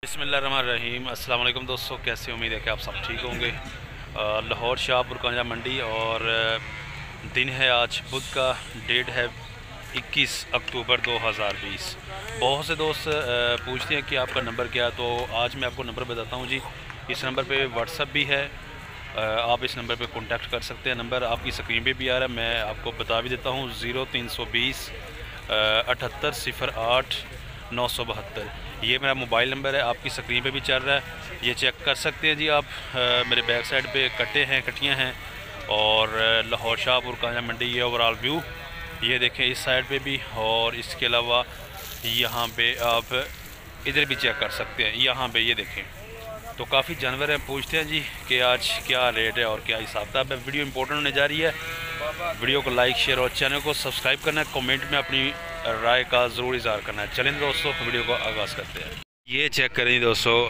बिस्मिल्लाहिर्रहमानिर्रहीम। अस्सलाम वालेकुम दोस्तों, कैसे उम्मीद है कि आप सब ठीक होंगे। लाहौर शाहपुर कांजा मंडी और दिन है आज बुध का, डेट है 21 अक्टूबर 2020। बहुत से दोस्त पूछते हैं कि आपका नंबर क्या है, तो आज मैं आपको नंबर बताता हूँ जी। इस नंबर पे व्हाट्सअप भी है, आप इस नंबर पे कांटेक्ट कर सकते हैं। नंबर आपकी स्क्रीन पे भी आ रहा है, मैं आपको बता भी देता हूँ। 0320 78 08 972 ये मेरा मोबाइल नंबर है, आपकी स्क्रीन पे भी चल रहा है, ये चेक कर सकते हैं जी आप। मेरे बैक साइड पे कट्टे हैं, कट्टियाँ हैं और लाहौर शाहपुर कांजा मंडी ये ओवरऑल व्यू ये देखें इस साइड पे भी, और इसके अलावा यहाँ पे आप इधर भी चेक कर सकते हैं। यहाँ पे ये देखें तो काफ़ी जानवर हैं। पूछते हैं जी कि आज क्या रेट है और क्या हिसाब किताब है। वीडियो इंपॉर्टेंट होने जा रही है, वीडियो को लाइक शेयर और चैनल को सब्सक्राइब करना है। कमेंट में अपनी राय का ज़रूर इज़हार करना है। चलें दोस्तों, वीडियो को आगाज़ करते हैं। ये चेक करें दोस्तों,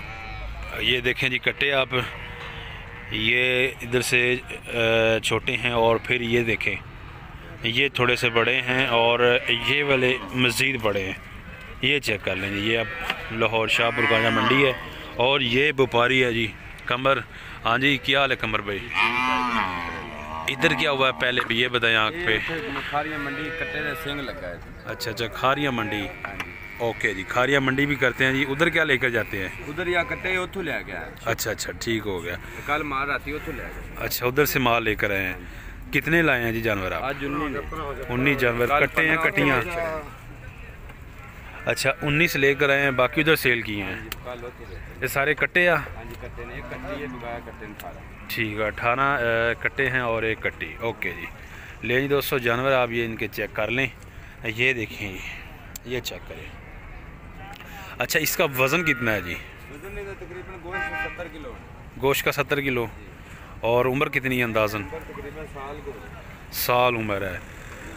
ये देखें जी कट्टे आप, ये इधर से छोटे हैं और फिर ये देखें ये थोड़े से बड़े हैं और ये वाले मज़ीद बड़े हैं। ये चेक कर लें जी, ये अब लाहौर शाहपुर कांजा मंडी है और ये व्यापारी है जी कमर। हाँ जी, क्या हाल है कमर भाई? इधर क्या हुआ है पहले भी ये बताएं। आँख पे खारिया मंडी कट्टे का सिंग लगा है। अच्छा अच्छा, खारिया मंडी। ओके जी, खारिया मंडी भी करते हैं जी। उधर क्या लेकर जाते हैं? उधर या कट्टे उतो ले गया। अच्छा अच्छा, ठीक हो गया। कल माल आती उतो ले गया। अच्छा, उधर से माल लेकर आए हैं। कितने लाए हैं जी जानवर आप? आज 19 जानवर। कट्टे हैं, कट्टियाँ? अच्छा, 19 लेकर आए हैं, बाकी उधर सेल किए हैं। ये सारे कट्टे आ? ठीक है, 18 कट्टे हैं और एक कट्टी। ओके जी, ले जी दोस्तों जानवर आप ये इनके चेक कर लें। ये देखें, ये चेक करें। अच्छा, इसका वज़न कितना है जी? वज़न तकरीबन गोश्त 70 किलो। गोश्त का 70 किलो। और उम्र कितनी है अंदाज़न? तकरीबन साल उम्र है।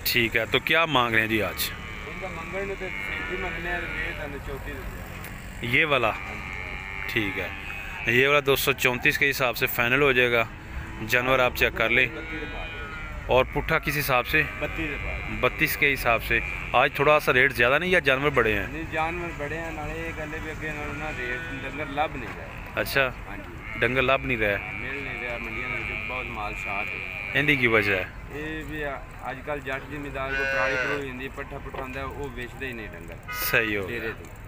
ठीक है, तो क्या मांग रहे हैं जी आज? ये वाला ठीक है, ये वाला 234 के हिसाब से फ़ाइनल हो जाएगा। जानवर आप चेक कर लें। और पुट्ठा किस हिसाब से? 32 के हिसाब से। आज थोड़ा सा रेट ज़्यादा नहीं या जानवर बड़े हैं? नहीं, जानवर बड़े हैं ना, ये गले भी अगे ना रेट डंगर लभ नहीं रहा। अच्छा, डंगर लभ नहीं रहा, मिल नहीं रहा मंडियां में, बहुत माल शाट है। इंदी की वजह है ये भी आजकल जट जिमीदार को पराली करो हिंदी पट्ठा पुट्ठा होंदा वो बेचते ही नहीं डंगर। सही हो,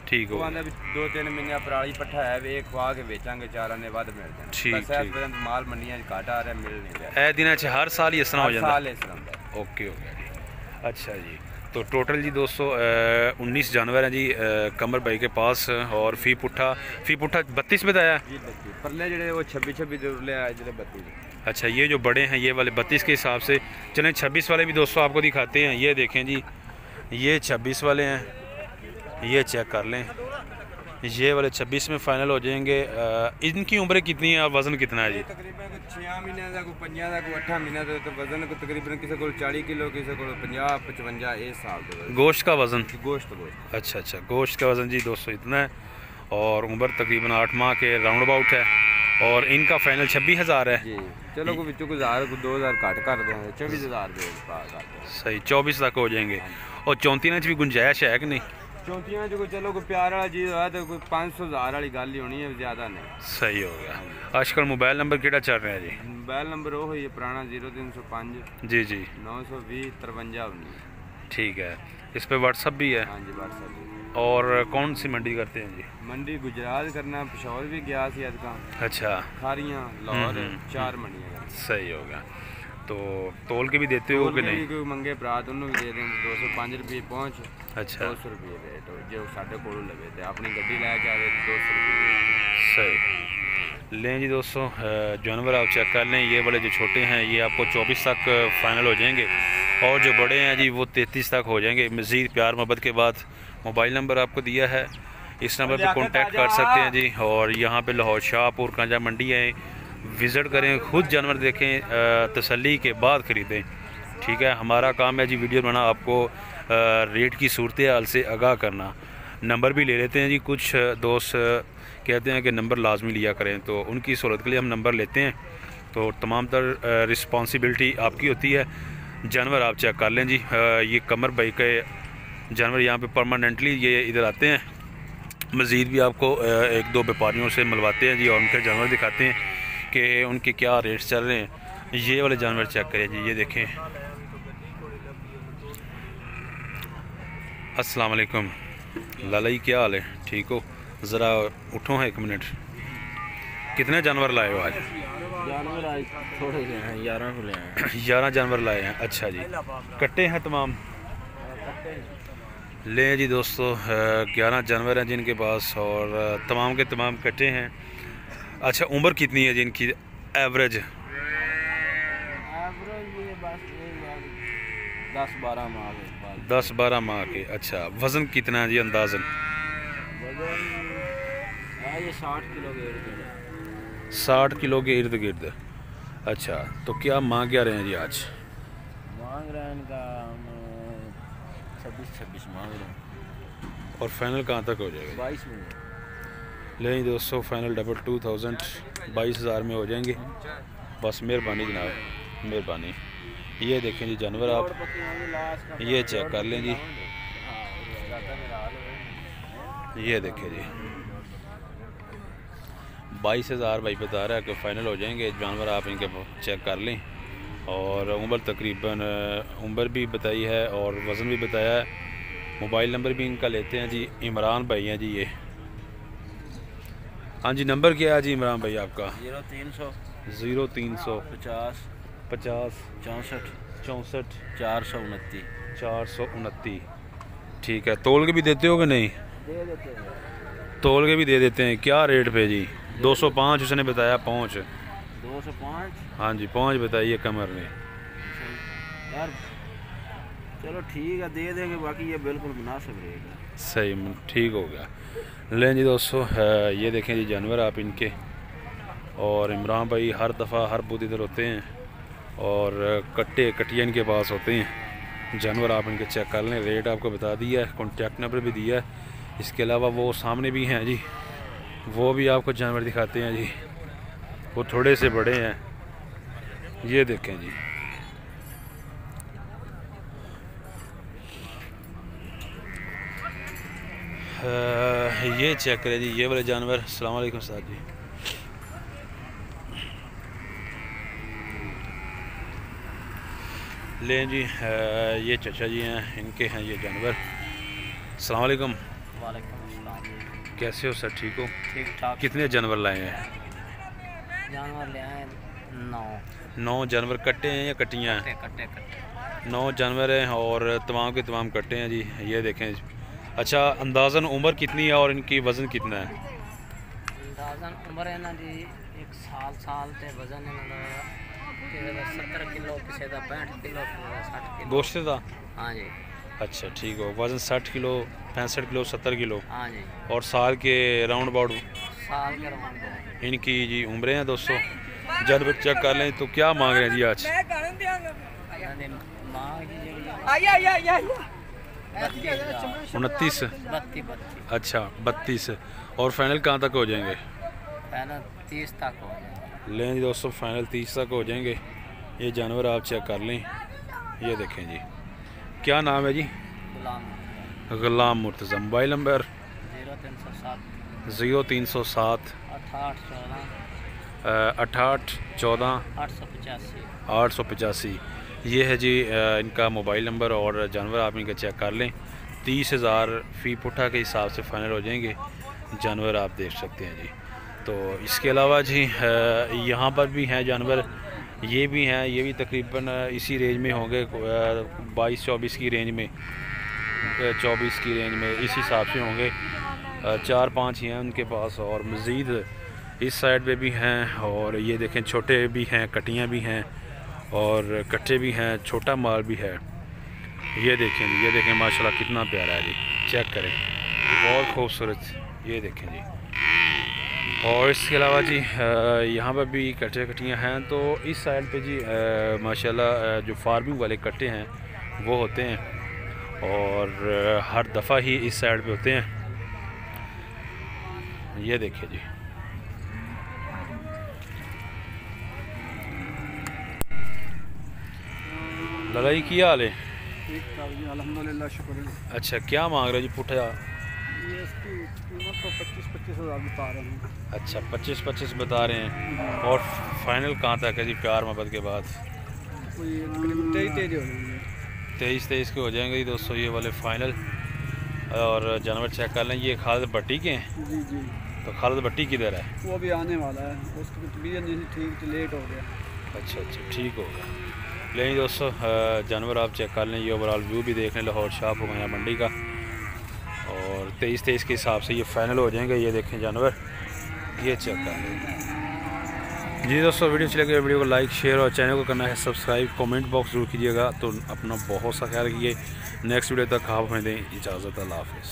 ठीक हो। वो आंदा भी 2-3 महीने पराली पट्ठा है वे खवा के बेचांगे, चार आने वध मिल जाए। ठीक ठीक। माल मंडियां च घाटा आ रहा, मिल नहीं रहा। ए दिनां च हर साल ही इस तरह हो जाता है? साल इस तरह होंदा। ओके हो गया जी। अच्छा जी, तो टोटल जी दोस्तों 19 जानवर हैं जी कमर भाई के पास। और फी पुट्ठा 32 बताया जी। परले जड़े वो 26 ले आए जड़े 32। अच्छा, ये जो बड़े हैं ये वाले 32 के हिसाब से। चलें 26 वाले भी दोस्तों आपको दिखाते हैं। ये देखें जी, ये 26 वाले हैं, ये चेक कर लें। ये वाले 26 में फ़ाइनल हो जाएंगे। इनकी उम्र कितनी है और वज़न कितना है जी? तकरीबन 6 महीने का, 5 का, 8 महीने का। तो वज़न को तकरीबन किसी को 40 किलो, किसी को 50-55 इस साल। गोश्त का वज़न? गोश्त। अच्छा अच्छा, गोश्त का वज़न जी दोस्तों इतना है। और उम्र तकरीबन 8 माह के राउंड अबाउट है। और इनका फाइनल 26,000 है जी। चलो को बिचों को 2000 घट कर दें, 24,000 सही, 24 तक हो जाएंगे। और 34 भी गुंजाइश है कि नहीं? 34 जो चलो कोई प्यार वाला चीज़ है तो कोई 500,000 वाली गल ही होनी है, ज़्यादा नहीं। सही हो गया। आजकल मोबाइल नंबर केड़ा चल रहा है जी? मोबाइल नंबर वो है पुराना 0305 जी जी 920 5319। ठीक है, इस पे व्हाट्सअप भी है? हाँ जी, व्हाट्सअप। और कौन सी मंडी करते हैं जी? मंडी गुजरात करना, पेशावर भी गया सी अदका। अच्छा, खारियाँ लाहौर 4 मंडियाँ। सही हो गया। तो तोल के भी देते हो कि नहीं? कोई मंगे भरा तो उन्होंने भी दे दें। 205 रुपये पहुँच। अच्छा, 200 रुपये रेट जो साढ़े को लगे तो अपनी गड्डी लैके आए 200 रुपये। सही। लें जी दोस्तों जानवर आप चेक कर लें। ये वाले जो छोटे हैं ये आपको 24 तक फ़ाइनल हो जाएंगे और जो बड़े हैं जी वो 33 तक हो जाएंगे। मज़ीद प्यार मोहब्बत के बाद मोबाइल नंबर आपको दिया है, इस नंबर पर कॉन्टेक्ट कर सकते हैं जी। और यहाँ पे लाहौर शाहपुर कांजा मंडी है, विज़िट करें, ख़ुद जानवर देखें, तसल्ली के बाद ख़रीदें। ठीक है, हमारा काम है जी वीडियो बनाना, आपको रेट की सूरत हाल से आगाह करना। नंबर भी ले लेते हैं जी, कुछ दोस्त कहते हैं कि नंबर लाजमी लिया करें, तो उनकी सहूलत के लिए हम नंबर लेते हैं। तो तमाम तर रिस्पॉन्सिबिलिटी आपकी होती है। जानवर आप चेक कर लें जी। ये कमर भाई के जानवर यहाँ पे परमानेंटली ये इधर आते हैं मज़ीद भी आपको एक दो व्यापारियों से मिलवाते हैं जी और उनके जानवर दिखाते हैं कि उनके क्या रेट्स चल रहे हैं। ये वाले जानवर चेक करें जी, ये देखें। अस्सलाम वालेकुम लाला जी, क्या हाल है? ठीक हो? ज़रा उठो है 1 मिनट। कितने जानवर लाए हो आज? जानवर आज थोड़े हैं, 11 को ले आए। 11 जानवर लाए हैं, अच्छा जी। कट्टे हैं तमाम? ले जी दोस्तों, 11 जानवर हैं जिनके पास और तमाम के तमाम कट्टे हैं। अच्छा, उम्र कितनी है जिनकी एवरेज? एवरेज ये बस 10-12 माह के। 10-12 माह के। अच्छा, वज़न कितना है जी अंदाज़न? वजन है ये 60 किलो के इर्द गिर्द। 60 किलो के इर्द गिर्द। अच्छा, तो क्या मांग क्या रहे हैं जी आज? मांग रहे हैं इनका 26 मांग रहे हैं। और फाइनल कहाँ तक हो जाएगा? 22 में। ले जी दोस्तों, फाइनल 22,000 22,000 में हो जाएंगे। बस मेहरबानी जनाब, मेहरबानी। ये देखें जी जानवर, आप ये चेक कर लें जी, ये देखें जी 22,000 भाई बता रहा है कि फ़ाइनल हो जाएंगे जानवर। आप इनके चेक कर लें और उम्र तकरीबन उम्र भी बताई है और वज़न भी बताया है। मोबाइल नंबर भी इनका लेते हैं जी, इमरान भाई हैं जी ये। हाँ जी, नंबर क्या है जी इमरान भाई आपका? 0300 50 64 64 429। 429। ठीक है, तोल के भी देते हो कि नहीं? दे देते हैं। तोल के भी दे देते हैं। क्या रेट पे जी? 205 उसने बताया। पहुँच 205। हाँ जी, पहुँच बताइए कमर ने। यार चलो ठीक है, दे देंगे, बाकी ये बिल्कुल मुनासिब रहेगा। सही, ठीक हो गया। लें जी दोस्तों, ये देखें जी जानवर आप इनके। और इमरान भाई हर दफ़ा हर बुध इधर होते हैं और कट्टे कटिया इनके पास होते हैं। जानवर आप इनके चेक कर लें। रेट आपको बता दिया है, कॉन्टैक्ट नंबर भी दिया है। इसके अलावा वो सामने भी हैं जी, वो भी आपको जानवर दिखाते हैं जी। वो थोड़े से बड़े हैं, ये देखें जी। ये चेक करें जी, ये वाले जानवर। अस्सलाम वालेकुम साहब जी। लें जी, ये चचा जी हैं, इनके हैं ये जानवर। अस्सलाम वालेकुम। वालेकुम अस्सलाम। कैसे हो सर? ठीक हो? ठीक ठाक। कितने जानवर लाए हैं? जानवर ले आए 9। 9 जानवर कट्टे हैं या कट्टियाँ हैं? कट्टे 9 जानवर हैं और तमाम के तमाम कट्टे हैं जी, ये देखें। अच्छा, अंदाज़न उम्र कितनी है और इनकी वज़न कितना है? अंदाज़न उम्र है ना जी 1 साल ते वज़न है ना 70 किलो, किसी का 65 किलो, 60 किलो गोश्त था? हाँ जी। अच्छा ठीक हो। वज़न 60 किलो, 65 किलो, 70 किलो। हाँ जी। और साल के राउंड अबाउट साल के राउंड इनकी जी उम्रें हैं दोस्तों। जानवर चेक कर लें। तो क्या मांग रहे हैं जी आज? 29। अच्छा 32। और फाइनल कहाँ तक हो जाएंगे? फाइनल 30 तक हो जाएंगे। लें जी दोस्तों, फाइनल 30 तक हो जाएंगे। ये जानवर आप चेक कर लें, ये देखें जी। क्या नाम है जी? गुलाम मुर्तज़ा। Mobile number 0307 68 14 885। ये है जी इनका मोबाइल नंबर और जानवर आप इनका चेक कर लें। 30,000 फ़ी पुठा के हिसाब से फ़ाइनल हो जाएंगे जानवर, आप देख सकते हैं जी। तो इसके अलावा जी यहाँ पर भी हैं जानवर, ये भी हैं। ये भी तकरीबन इसी रेंज में होंगे, 22-24 की रेंज में, 24 की रेंज में, इस हिसाब से होंगे। 4-5 ही हैं उनके पास और मज़ीद इस साइड पे भी हैं। और ये देखें, छोटे भी हैं, कटियाँ भी हैं और कट्टे भी हैं, छोटा माल भी है। ये देखें जी, ये देखें माशाल्लाह कितना प्यारा है जी, चेक करें, बहुत खूबसूरत। ये देखें जी। और इसके अलावा जी यहाँ पर भी कट्टे कट्टियाँ हैं। तो इस साइड पे जी माशाल्लाह जो फार्मिंग वाले कट्टे हैं वो होते हैं और हर दफ़ा ही इस साइड पे होते हैं। ये देखिए जी। लाला जी की हाल है? ठीक ठाक जी, अल्हम्दुलिल्लाह, शुक्र है। अच्छा, क्या मांग रहे हो जी पुठा? ये इसकी कीमत तो 25-25 हज़ार बता रहे हैं। अच्छा 25-25 बता रहे हैं। और फाइनल कहाँ तक है जी प्यार मोहब्बत के बाद? कोई तकरीबन 23 हो जाएंगे। 23 के हो जाएंगे जी दोस्तों ये वाले फाइनल। और जानवर चेक कर लें, ये खालिद भट्टी के हैं। जी जी। तो खालिद भट्टी किधर है? वो भी आने वाला है, उसकी तबीयत नहीं ठीक, लेट हो गया। अच्छा ठीक होगा। लेकिन दोस्तों जानवर आप चेक कर लें, ये ओवरऑल व्यू भी देख लें लाहौर शाह पुराना मंडी का। और 23 के हिसाब से ये फाइनल हो जाएंगे। ये देखें जानवर, ये चेक कर लें जी दोस्तों। वीडियो अच्छी लगे वीडियो को लाइक शेयर और चैनल को करना है सब्सक्राइब, कमेंट बॉक्स जरूर कीजिएगा। तो अपना बहुत सा ख्याल रखिए। नेक्स्ट वीडियो तक आप हमें दें इजाज़त। अल्लाह हाफ़िज़।